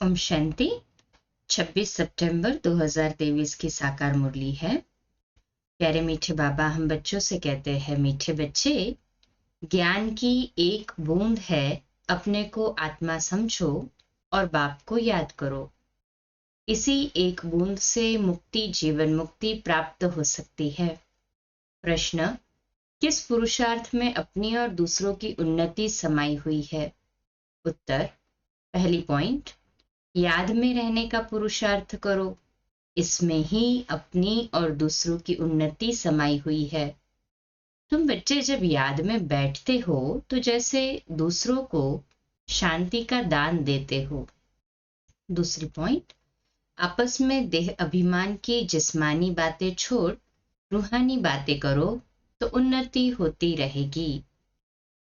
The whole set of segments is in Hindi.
ओम शांति। 26 सितंबर 2023 की साकार मुरली है। प्यारे मीठे बाबा हम बच्चों से कहते हैं, मीठे बच्चे, ज्ञान की एक बूंद है, अपने को आत्मा समझो और बाप को याद करो। इसी एक बूंद से मुक्ति, जीवन मुक्ति प्राप्त हो सकती है। प्रश्न: किस पुरुषार्थ में अपनी और दूसरों की उन्नति समाई हुई है? उत्तर: पहली पॉइंट, याद में रहने का पुरुषार्थ करो। इसमें ही अपनी और दूसरों की उन्नति समाई हुई है। तुम बच्चे जब याद में बैठते हो तो जैसे दूसरों को शांति का दान देते हो। दूसरी पॉइंट, आपस में देह अभिमान की जिस्मानी बातें छोड़ रूहानी बातें करो तो उन्नति होती रहेगी।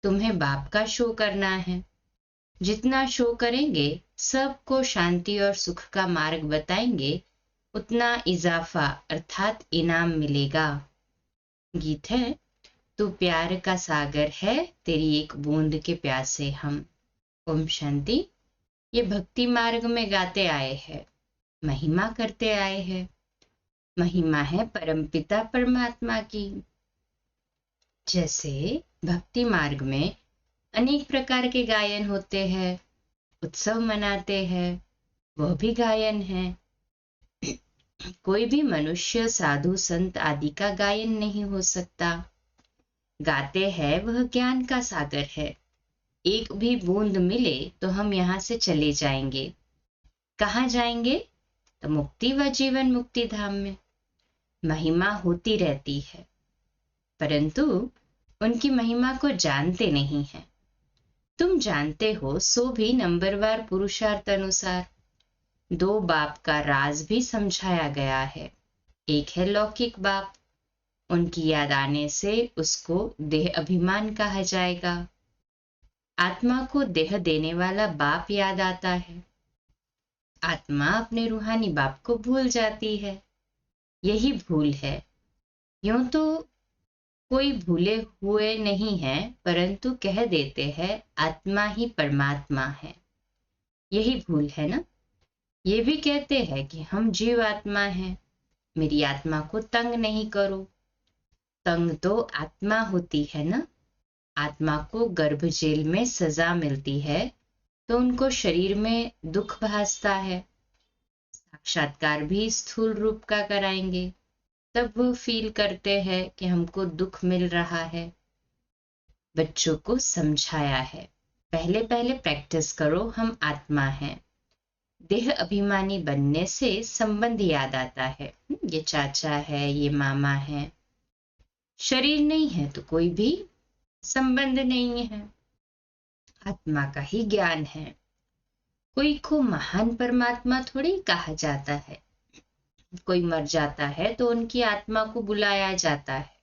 तुम्हें बाप का शो करना है। जितना शो करेंगे, सबको शांति और सुख का मार्ग बताएंगे, उतना इजाफा अर्थात इनाम मिलेगा। गीत है, तू प्यार का सागर है, तेरी एक बूंद के प्यासे हम। ओम शांति। ये भक्ति मार्ग में गाते आए हैं, महिमा करते आए हैं। महिमा है परमपिता परमात्मा की। जैसे भक्ति मार्ग में अनेक प्रकार के गायन होते हैं, उत्सव मनाते हैं, वह भी गायन है। कोई भी मनुष्य, साधु, संत आदि का गायन नहीं हो सकता। गाते हैं वह ज्ञान का सागर है। एक भी बूंद मिले तो हम यहाँ से चले जाएंगे। कहाँ जाएंगे? तो मुक्ति व जीवन मुक्ति धाम में। महिमा होती रहती है, परंतु उनकी महिमा को जानते नहीं हैं। तुम जानते हो सो भी नंबरवार पुरुषार्थ अनुसार। दो बाप का राज भी समझाया गया है। एक है लौकिक बाप, उनकी याद आने से उसको देह अभिमान कहा जाएगा। आत्मा को देह देने वाला बाप याद आता है। आत्मा अपने रूहानी बाप को भूल जाती है। यही भूल है। यूं तो कोई भूले हुए नहीं है, परंतु कह देते हैं आत्मा ही परमात्मा है। यही भूल है ना। ये भी कहते हैं कि हम जीव आत्मा हैं, मेरी आत्मा को तंग नहीं करो। तंग तो आत्मा होती है ना। आत्मा को गर्भ जेल में सजा मिलती है तो उनको शरीर में दुख भासता है। साक्षात्कार भी स्थूल रूप का कराएंगे, तब वो फील करते हैं कि हमको दुख मिल रहा है। बच्चों को समझाया है, पहले पहले प्रैक्टिस करो, हम आत्मा हैं। देह अभिमानी बनने से संबंध याद आता है। ये चाचा है, ये मामा है। शरीर नहीं है तो कोई भी संबंध नहीं है। आत्मा का ही ज्ञान है। कोई को महान परमात्मा थोड़ी कहा जाता है। कोई मर जाता है तो उनकी आत्मा को बुलाया जाता है।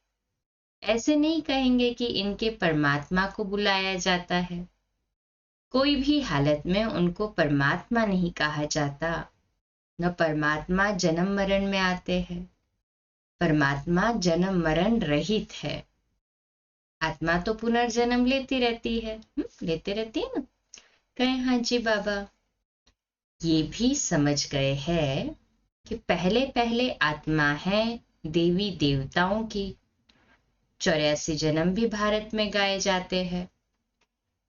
ऐसे नहीं कहेंगे कि इनके परमात्मा को बुलाया जाता है। कोई भी हालत में उनको परमात्मा नहीं कहा जाता। न परमात्मा जन्म मरण में आते हैं। परमात्मा जन्म मरण रहित है। आत्मा तो पुनर्जन्म लेती रहती है। लेते रहती है ना। कहें हाँ जी बाबा। ये भी समझ गए हैं कि पहले पहले आत्मा है देवी देवताओं की। 84 जन्म भी भारत में गाए जाते हैं।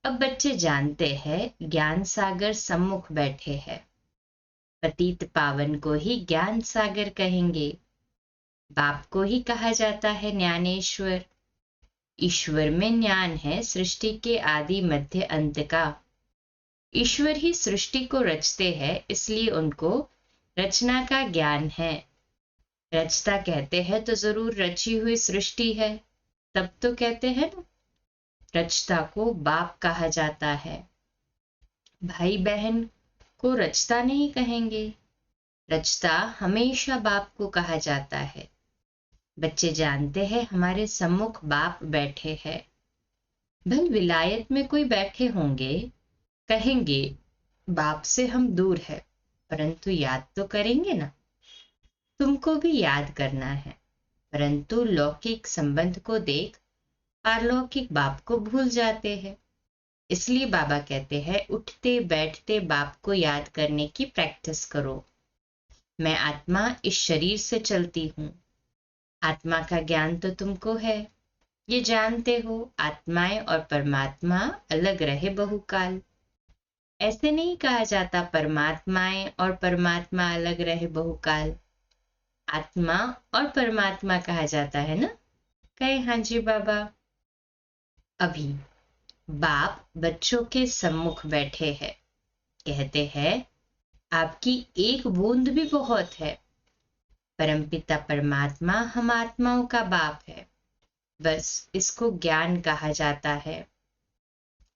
अब बच्चे जानते हैं ज्ञान सागर सम्मुख बैठे हैं। पतित पावन को ही ज्ञान सागर कहेंगे। बाप को ही कहा जाता है ज्ञानेश्वर। ईश्वर में ज्ञान है सृष्टि के आदि मध्य अंत का। ईश्वर ही सृष्टि को रचते हैं, इसलिए उनको रचना का ज्ञान है। रचता कहते हैं तो जरूर रची हुई सृष्टि है, तब तो कहते हैं ना। रचता को बाप कहा जाता है। भाई बहन को रचता नहीं कहेंगे। रचता हमेशा बाप को कहा जाता है। बच्चे जानते हैं हमारे सम्मुख बाप बैठे हैं। भल विलायत में कोई बैठे होंगे, कहेंगे बाप से हम दूर है, परंतु याद तो करेंगे ना। तुमको भी याद करना है, परंतु लौकिक संबंध को देख पारलौकिक बाप को भूल जाते हैं। इसलिए बाबा कहते हैं उठते बैठते बाप को याद करने की प्रैक्टिस करो। मैं आत्मा इस शरीर से चलती हूँ। आत्मा का ज्ञान तो तुमको है, ये जानते हो आत्माएं और परमात्मा अलग रहे बहुकाल। ऐसे नहीं कहा जाता परमात्माएं और परमात्मा अलग रहे बहुकाल, आत्मा और परमात्मा कहा जाता है ना। कहे हाँ जी बाबा। अभी बाप बच्चों के सम्मुख बैठे हैं, कहते हैं आपकी एक बूंद भी बहुत है। परमपिता परमात्मा हम आत्माओं का बाप है, बस इसको ज्ञान कहा जाता है।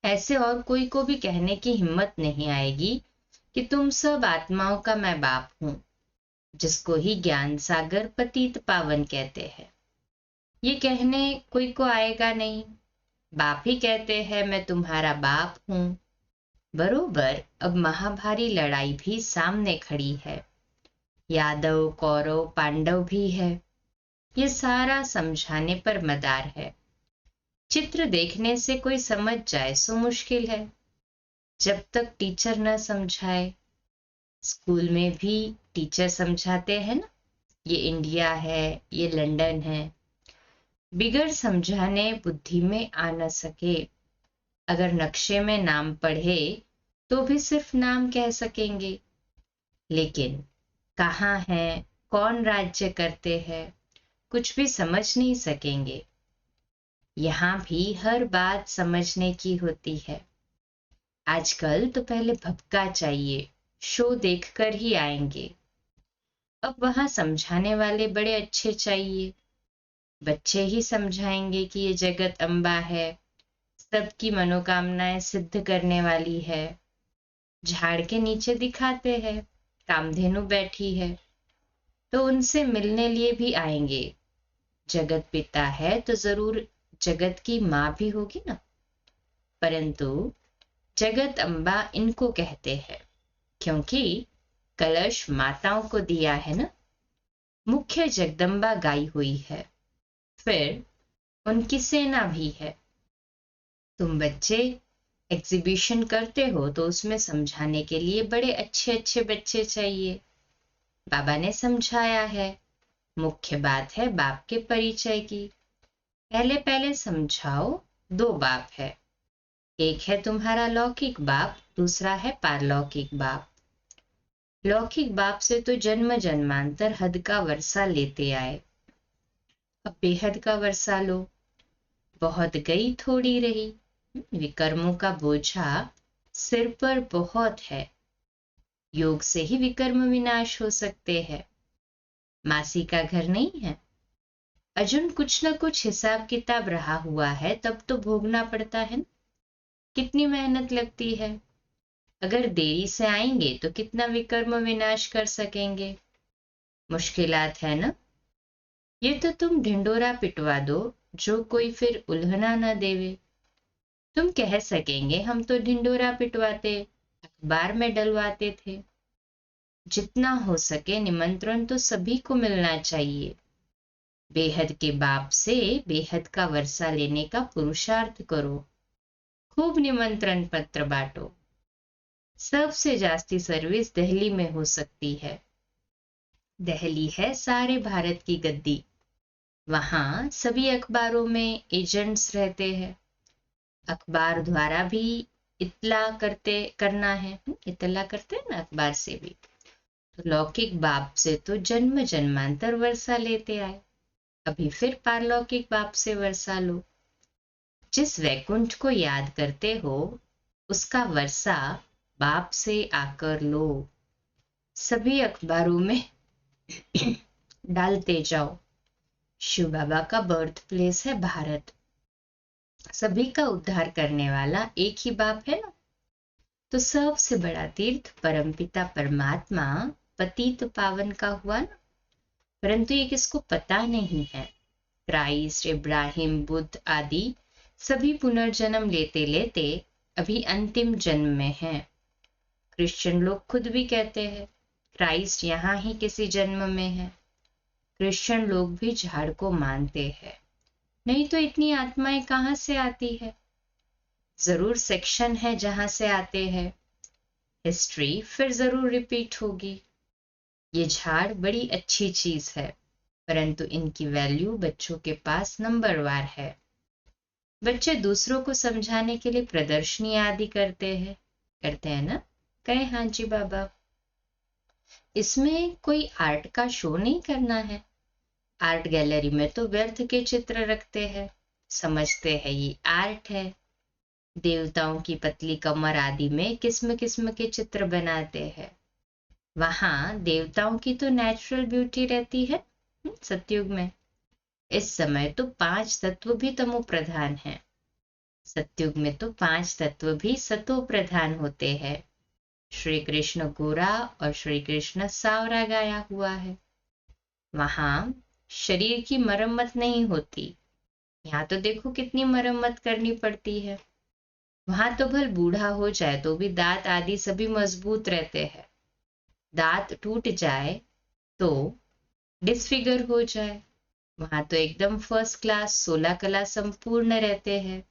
ऐसे और कोई को भी कहने की हिम्मत नहीं आएगी कि तुम सब आत्माओं का मैं बाप हूं, जिसको ही ज्ञान सागर पतित पावन कहते हैं। ये कहने कोई को आएगा नहीं। बाप ही कहते हैं मैं तुम्हारा बाप हूं। बरोबर अब महाभारी लड़ाई भी सामने खड़ी है। यादव कौरव पांडव भी है। ये सारा समझाने पर मदार है। चित्र देखने से कोई समझ जाए सो मुश्किल है, जब तक टीचर न समझाए। स्कूल में भी टीचर समझाते हैं ना, ये इंडिया है, ये लंदन है। बिगड़ समझाने बुद्धि में आ न सके। अगर नक्शे में नाम पढ़े तो भी सिर्फ नाम कह सकेंगे, लेकिन कहाँ है, कौन राज्य करते हैं, कुछ भी समझ नहीं सकेंगे। यहाँ भी हर बात समझने की होती है। आजकल तो पहले भपका चाहिए, शो देखकर ही आएंगे। अब वहां समझाने वाले बड़े अच्छे चाहिए। बच्चे ही समझाएंगे कि ये जगत अम्बा है, सबकी मनोकामनाएं सिद्ध करने वाली है। झाड़ के नीचे दिखाते हैं कामधेनु बैठी है, तो उनसे मिलने लिए भी आएंगे। जगत पिता है तो जरूर जगत की माँ भी होगी ना। परंतु जगत अम्बा इनको कहते हैं, क्योंकि कलश माताओं को दिया है ना। मुख्य जगदम्बा गाई हुई है, फिर उनकी सेना भी है। तुम बच्चे एग्जीबिशन करते हो तो उसमें समझाने के लिए बड़े अच्छे अच्छे बच्चे चाहिए। बाबा ने समझाया है, मुख्य बात है बाप के परिचय की। पहले पहले समझाओ, दो बाप है, एक है तुम्हारा लौकिक बाप, दूसरा है पारलौकिक बाप। लौकिक बाप से तो जन्म जन्मांतर हद का वर्षा लेते आए, अब बेहद का वर्षा लो। बहुत गई थोड़ी रही, विकर्मों का बोझा सिर पर बहुत है। योग से ही विकर्म विनाश हो सकते हैं। मासी का घर नहीं है, अर्जुन कुछ न कुछ हिसाब किताब रहा हुआ है, तब तो भोगना पड़ता है। कितनी मेहनत लगती है। अगर देरी से आएंगे तो कितना विकर्म विनाश कर सकेंगे। मुश्किलात है ना। ये तो तुम ढिंडोरा पिटवा दो, जो कोई फिर उल्हना न देवे। तुम कह सकेंगे हम तो ढिंडोरा पिटवाते, अखबार में डलवाते थे। जितना हो सके निमंत्रण तो सभी को मिलना चाहिए। बेहद के बाप से बेहद का वर्षा लेने का पुरुषार्थ करो। खूब निमंत्रण पत्र बांटो। सबसे जास्ती सर्विस दिल्ली में हो सकती है। दिल्ली है सारे भारत की गद्दी। वहां सभी अखबारों में एजेंट्स रहते हैं। अखबार द्वारा भी करना है, इतला करते हैं ना अखबार से भी। तो लौकिक बाप से तो जन्म जन्मांतर वर्षा लेते आए, अभी फिर पारलौकिक बाप से वर्षा लो। जिस वैकुंठ को याद करते हो उसका वर्षा बाप से आकर लो। सभी अखबारों में डालते जाओ। शिव बाबा का बर्थ प्लेस है भारत। सभी का उद्धार करने वाला एक ही बाप है ना। तो सबसे बड़ा तीर्थ परमपिता परमात्मा पतित पावन का हुआ ना। परंतु ये किसको पता नहीं है। क्राइस्ट, इब्राहिम, बुद्ध आदि सभी पुनर्जन्म लेते लेते अभी अंतिम जन्म में हैं। क्रिश्चियन लोग खुद भी कहते हैं क्राइस्ट यहाँ ही किसी जन्म में है। क्रिश्चियन लोग भी झाड़ को मानते हैं, नहीं तो इतनी आत्माएं कहाँ से आती है। जरूर सेक्शन है जहां से आते हैं। हिस्ट्री फिर जरूर रिपीट होगी। ये झाड़ बड़ी अच्छी चीज है, परंतु इनकी वैल्यू बच्चों के पास नंबरवार है। बच्चे दूसरों को समझाने के लिए प्रदर्शनी आदि करते हैं ना? कहे हाँ जी बाबा। इसमें कोई आर्ट का शो नहीं करना है। आर्ट गैलरी में तो व्यर्थ के चित्र रखते हैं, समझते हैं ये आर्ट है। देवताओं की पतली कमर आदि में किस्म किस्म के चित्र बनाते हैं। वहां देवताओं की तो नेचुरल ब्यूटी रहती है। सतयुग में इस समय तो 5 तत्व भी तमो प्रधान है। सतयुग में तो 5 तत्व भी सतो प्रधान होते हैं। श्री कृष्ण गोरा और श्री कृष्ण सावरा गाया हुआ है। वहां शरीर की मरम्मत नहीं होती। यहाँ तो देखो कितनी मरम्मत करनी पड़ती है। वहां तो भल बूढ़ा हो जाए तो भी दांत आदि सभी मजबूत रहते हैं। दांत टूट जाए तो डिसफिगर हो जाए, वहां तो एकदम फर्स्ट क्लास 16 कला संपूर्ण रहते हैं।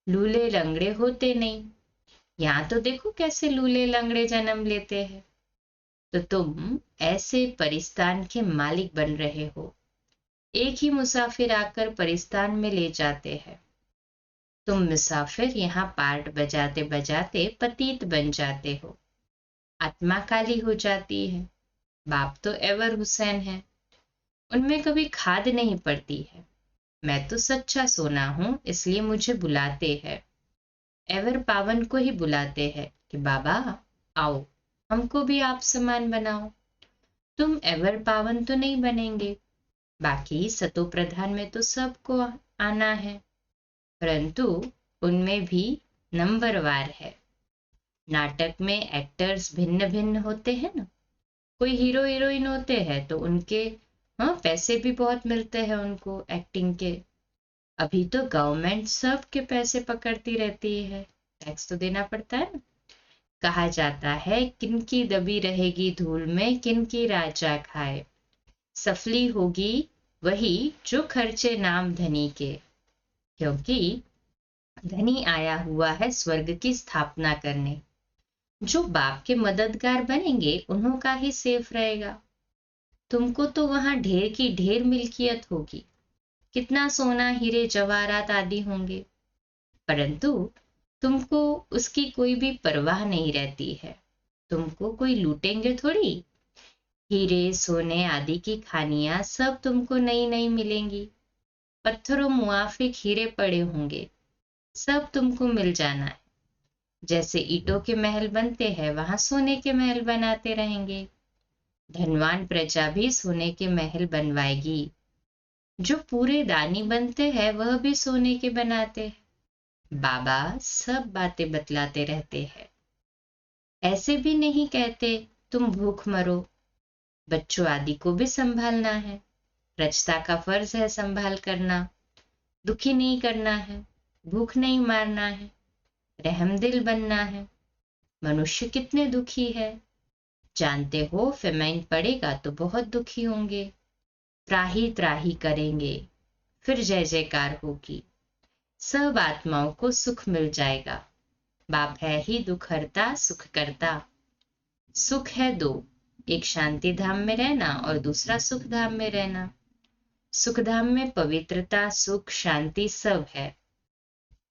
लूले लंगड़े होते नहीं। यहाँ तो देखो कैसे लूले लंगड़े जन्म लेते हैं। तो तुम ऐसे परिस्तान के मालिक बन रहे हो। एक ही मुसाफिर आकर परिस्तान में ले जाते हैं। तुम मुसाफिर यहाँ पार्ट बजाते बजाते पतित बन जाते हो। आत्मा काली हो जाती है। बाप तो एवर हुसैन है, उनमें कभी खाद नहीं पड़ती है। मैं तो सच्चा सोना हूं, इसलिए मुझे बुलाते हैं। एवर पावन को ही बुलाते हैं कि बाबा आओ, हमको भी आप समान बनाओ। तुम एवर पावन तो नहीं बनेंगे, बाकी सतो प्रधान में तो सबको आना है, परंतु उनमें भी नंबरवार है। नाटक में एक्टर्स भिन्न भिन्न होते हैं ना। कोई हीरो हीरोइन होते हैं तो उनके पैसे भी बहुत मिलते हैं उनको एक्टिंग के। अभी तो गवर्नमेंट सबके पैसे पकड़ती रहती है, टैक्स तो देना पड़ता है ना। कहा जाता है किनकी दबी रहेगी धूल में किनकी राजा खाए। सफली होगी वही जो खर्चे नाम धनी के, क्योंकि धनी आया हुआ है स्वर्ग की स्थापना करने। जो बाप के मददगार बनेंगे उन्हों का ही सेफ रहेगा। तुमको तो वहां ढेर की ढेर मिल्कियत होगी, कितना सोना हीरे जवाहरात आदि होंगे, परंतु तुमको उसकी कोई भी परवाह नहीं रहती है। तुमको कोई लूटेंगे थोड़ी। हीरे सोने आदि की खानियां सब तुमको नई नई मिलेंगी। पत्थरों मुआफिक हीरे पड़े होंगे, सब तुमको मिल जाना है। जैसे ईंटों के महल बनते हैं वहां सोने के महल बनाते रहेंगे। धनवान प्रजा भी सोने के महल बनवाएगी। जो पूरे दानी बनते हैं वह भी सोने के बनाते हैं। बाबा सब बातें बतलाते रहते हैं। ऐसे भी नहीं कहते तुम भूख मरो। बच्चों आदि को भी संभालना है। रचता का फर्ज है संभाल करना। दुखी नहीं करना है, भूख नहीं मारना है, रहमदिल बनना है। मनुष्य कितने दुखी है, जानते हो फेमाइन पड़ेगा तो बहुत दुखी होंगे। त्राही त्राही करेंगे, फिर जय जयकार होगी। सब आत्माओं को सुख मिल जाएगा। बाप है ही दुख हरता सुख करता। सुख है दो, एक शांति धाम में रहना और दूसरा सुख धाम में रहना। सुख धाम में पवित्रता सुख शांति सब है।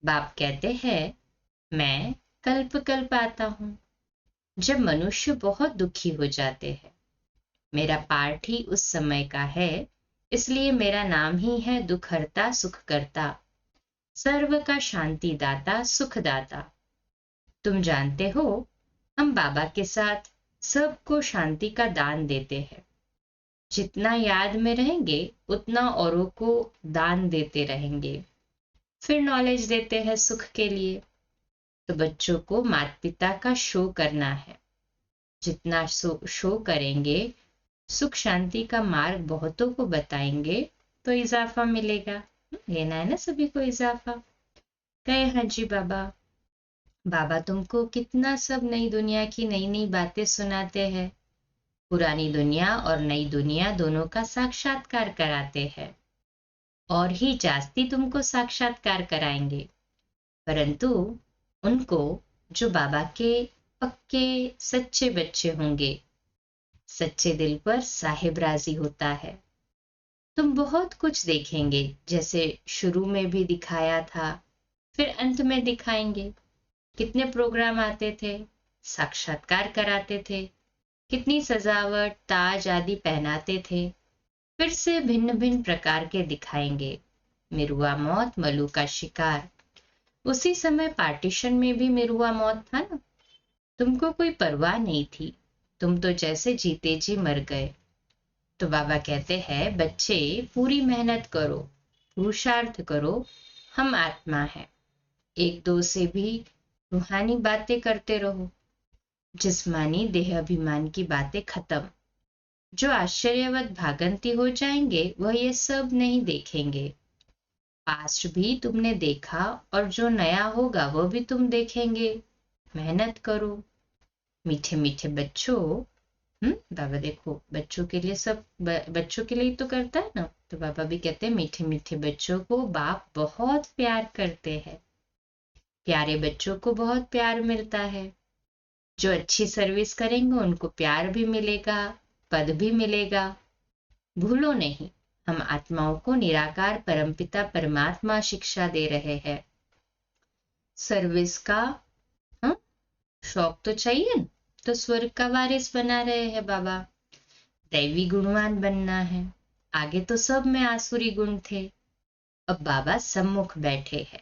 बाप कहते हैं मैं कल्प कल्प आता हूं। जब मनुष्य बहुत दुखी हो जाते हैं, मेरा पार्ट ही उस समय का है, इसलिए मेरा नाम ही है दुख हरता सुख करता, सर्व का शांति दाता सुख दाता। तुम जानते हो हम बाबा के साथ सबको शांति का दान देते हैं। जितना याद में रहेंगे उतना औरों को दान देते रहेंगे। फिर नॉलेज देते हैं सुख के लिए। तो बच्चों को माता पिता का शो करना है। जितना शो करेंगे, सुख शांति का मार्ग बहुतों को बताएंगे तो इजाफा मिलेगा। लेना है ना सभी को इजाफा। कहे हाँ जी बाबा। बाबा तुमको कितना सब नई दुनिया की नई नई बातें सुनाते हैं। पुरानी दुनिया और नई दुनिया दोनों का साक्षात्कार कराते हैं, और ही जास्ती तुमको साक्षात्कार कराएंगे। परंतु उनको जो बाबा के पक्के सच्चे बच्चे होंगे, सच्चे दिल पर साहिब राजी होता है। तुम बहुत कुछ देखेंगे, जैसे शुरू में भी दिखाया था, फिर अंत में दिखाएंगे। कितने प्रोग्राम आते थे, साक्षात्कार कराते थे, कितनी सजावट ताज आदि पहनाते थे। फिर से भिन्न भिन्न प्रकार के दिखाएंगे। मिरुआ मौत, मलू का शिकार। उसी समय पार्टीशन में भी मिरुआ मौत था ना। तुमको कोई परवाह नहीं थी, तुम तो जैसे जीते जी मर गए। तो बाबा कहते हैं, बच्चे पूरी मेहनत करो, पुरुषार्थ करो। हम आत्मा है, एक दो से भी रूहानी बातें करते रहो। जिस्मानी देह अभिमान की बातें खत्म। जो आश्चर्यवत भागंती हो जाएंगे वह ये सब नहीं देखेंगे। पास्ट भी तुमने देखा और जो नया होगा वह भी तुम देखेंगे। मेहनत करो। मीठे मीठे बच्चों। बाबा देखो, बच्चों के लिए सब बच्चों के लिए तो करता है ना। तो बाबा भी कहते हैं, मीठे मीठे बच्चों को बाप बहुत प्यार करते हैं। प्यारे बच्चों को बहुत प्यार मिलता है। जो अच्छी सर्विस करेंगे उनको प्यार भी मिलेगा, पद भी मिलेगा। भूलो नहीं, हम आत्माओं को निराकार परमपिता परमात्मा शिक्षा दे रहे हैं। सर्विस का शौक तो चाहिए न? तो स्वर्ग का वारिस बना रहे हैं बाबा। दैवी गुणवान बनना है। आगे तो सब में आसुरी गुण थे, अब बाबा सम्मुख बैठे हैं।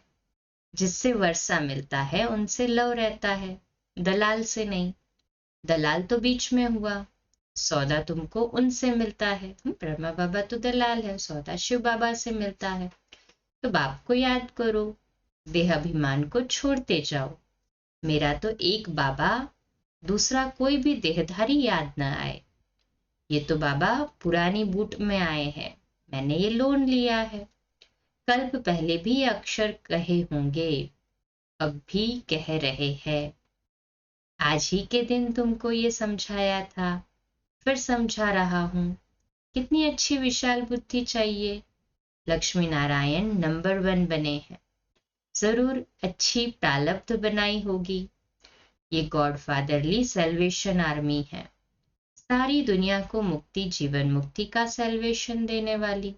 जिससे वर्षा मिलता है उनसे लव रहता है, दलाल से नहीं। दलाल तो बीच में हुआ, सौदा तुमको उनसे मिलता है। ब्रह्मा बाबा तो दलाल है, सौदा शिव बाबा से मिलता है। तो बाप को याद करो, देह अभिमान को छोड़ते जाओ। मेरा तो एक बाबा, दूसरा कोई भी देहधारी याद न आए। ये तो बाबा पुरानी बूट में आए हैं, मैंने ये लोन लिया है। कल्प पहले भी ये अक्षर कहे होंगे, अब भी कह रहे हैं। आज ही के दिन तुमको ये समझाया था, फिर समझा रहा हूं। कितनी अच्छी विशाल बुद्धि चाहिए। लक्ष्मी नारायण नंबर 1 बने हैं। जरूर अच्छी प्रालब्ध बनाई होगी। ये गॉडफादरली सेल्वेशन आर्मी है, सारी दुनिया को मुक्ति, जीवन मुक्ति का सेल्वेशन देने वाली।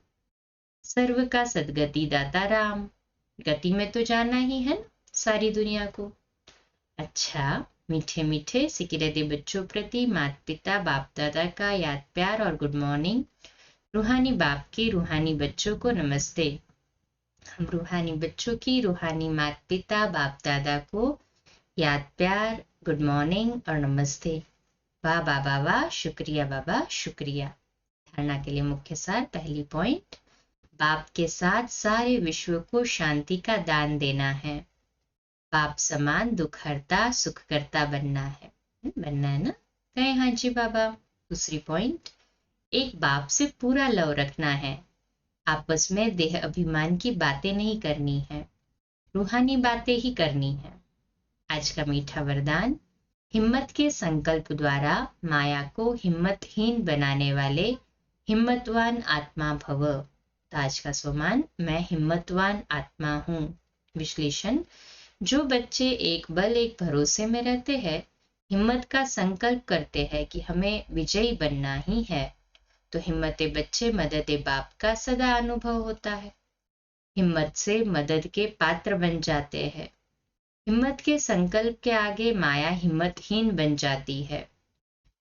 सर्व का सदगति दाता राम। गति में तो जाना ही है ना सारी दुनिया को। अच्छा, मीठे मीठे सिकिरते बच्चों प्रति माता पिता बाप दादा का याद प्यार और गुड मॉर्निंग। रूहानी बाप की रूहानी बच्चों को नमस्ते। हम रूहानी बच्चों की रूहानी माता पिता बाप दादा को याद प्यार, गुड मॉर्निंग और नमस्ते। वाह बाबा वाह, शुक्रिया बाबा शुक्रिया। धारणा के लिए मुख्य सार। पहली पॉइंट, बाप के साथ सारे विश्व को शांति का दान देना है। बाप समान दुख हरता सुख करता बनना है। बनना है ना, कहे हाँ जी बाबा। दूसरी पॉइंट, एक बाप से पूरा लव रखना है। आपस में देह अभिमान की बातें नहीं करनी है, रूहानी बातें ही करनी है। आज का मीठा वरदान, हिम्मत के संकल्प द्वारा माया को हिम्मतहीन बनाने वाले हिम्मतवान आत्मा भव। तो आज का स्वमान, मैं हिम्मतवान आत्मा हूँ। विश्लेषण, जो बच्चे एक बल एक भरोसे में रहते हैं, हिम्मत का संकल्प करते हैं कि हमें विजयी बनना ही है, तो हिम्मते बच्चे मदद बाप का सदा अनुभव होता है। हिम्मत से मदद के पात्र बन जाते हैं। हिम्मत के संकल्प के आगे माया हिम्मतहीन बन जाती है।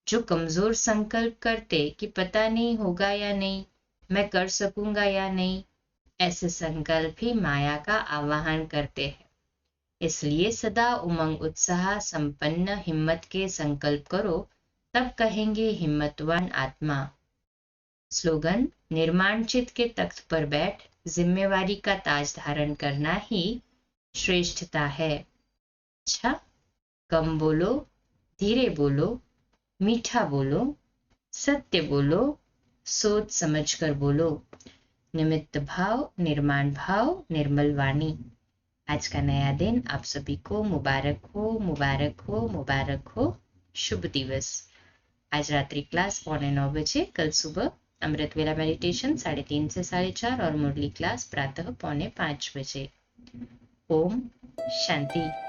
जो कमजोर संकल्प करते कि पता नहीं होगा या नहीं, मैं कर सकूंगा या नहीं, ऐसे संकल्प ही माया का आवाहन करते हैं। इसलिए सदा उमंग उत्साह संपन्न हिम्मत के संकल्प करो, तब कहेंगे हिम्मतवान आत्मा। स्लोगन, निर्माण चित्त के तख्त पर बैठ जिम्मेवारी का ताज धारण करना ही श्रेष्ठता है। अच्छा, कम बोलो, धीरे बोलो, मीठा बोलो, सत्य बोलो, सोच समझकर बोलो। निमित्त भाव, निर्माण भाव, निर्मल वाणी। आज का नया दिन आप सभी को मुबारक हो, मुबारक हो, मुबारक हो। शुभ दिवस। आज रात्रि क्लास 9:15 बजे, कल सुबह अमृत वेला मेडिटेशन 3:30 से 4:30 और मुरली क्लास प्रातः 4:45 बजे। ओम शांति।